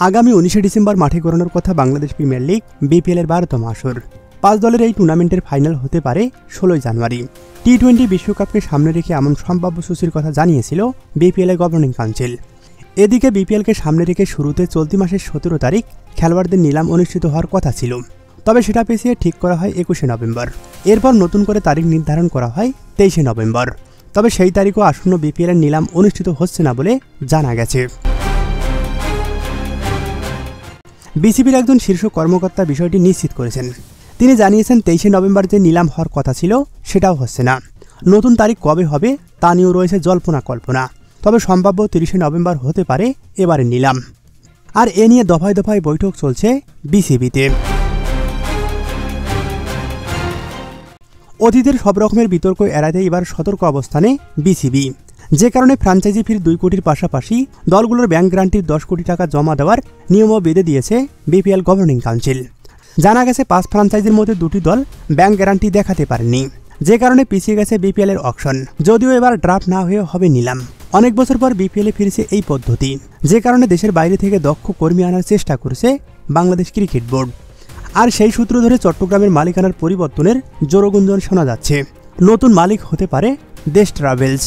আগামী 19 ডিসেম্বর মাঠে গড়ানোর কথা বাংলাদেশ প্রিমিয়ার লিগ বিপিএল এর 12তম আসর। 5 দলের এই টুর্নামেন্টের ফাইনাল হতে পারে 16 জানুয়ারি। টি-20 বিশ্বকাপকে সামনে রেখে এমন সম্ভাব্য সূচির কথা জানিয়েছিল বিপিএল এর গভর্নিং কাউন্সিল। এদিকে বিপিএলকে সামনে রেখে শুরুতে চলতি মাসের 17 তারিখ খেলোয়াড়দের নিলাম অনুষ্ঠিত হওয়ার কথা ছিল, তবে সেটা পেছিয়ে ঠিক করা হয় 21 নভেম্বর। এরপর নতুন করে তারিখ নির্ধারণ করা হয় 23 নভেম্বর। তবে সেই তারিখও আসন্ন বিপিএল এর নিলাম অনুষ্ঠিত হচ্ছে না বলে জানা গেছে। বিসিবির একজন শীর্ষ কর্মকর্তা বিষয়টি নিশ্চিত করেছেন। তিনি জানিয়েছেন 23 নভেম্বর যে নিলাম হওয়ার কথা ছিল সেটাও হচ্ছে না। নতুন তারিখ কবে হবে তা নিয়েও রয়েছে জল্পনা কল্পনা। তবে সম্ভাব্য 30 নভেম্বর হতে পারে এবারে নিলাম। আর এ নিয়ে দফায় দফায় বৈঠক চলছে বিসিবিতে। অতীতের সব রকমের বিতর্ক এড়াতে এবার সতর্ক অবস্থানে বিসিবি, যে কারণে ফ্র্যাঞ্চাইজি ফির 2 কোটির পাশাপাশি দলগুলোর ব্যাংক গ্যারান্টির 10 কোটি টাকা জমা দেওয়ার নিয়মও বেঁধে দিয়েছে বিপিএল গভর্নিং কাউন্সিল। জানা গেছে 5 ফ্র্যাঞ্চাইজির মধ্যে 2টি দল ব্যাংক গ্যারান্টি দেখাতে পারেনি, যে কারণে পিছিয়ে গেছে বিপিএল এর অকশন। যদিও এবার ড্রাফট না হয়ে হবে নিলাম। অনেক বছর পর বিপিএলে ফিরেছে এই পদ্ধতি, যে কারণে দেশের বাইরে থেকে দক্ষ কর্মী আনার চেষ্টা করছে বাংলাদেশ ক্রিকেট বোর্ড। আর সেই সূত্র ধরে চট্টগ্রামের মালিকানার পরিবর্তনের জোরগুঞ্জন শোনা যাচ্ছে। নতুন মালিক হতে পারে দেশ ট্রাভেলস।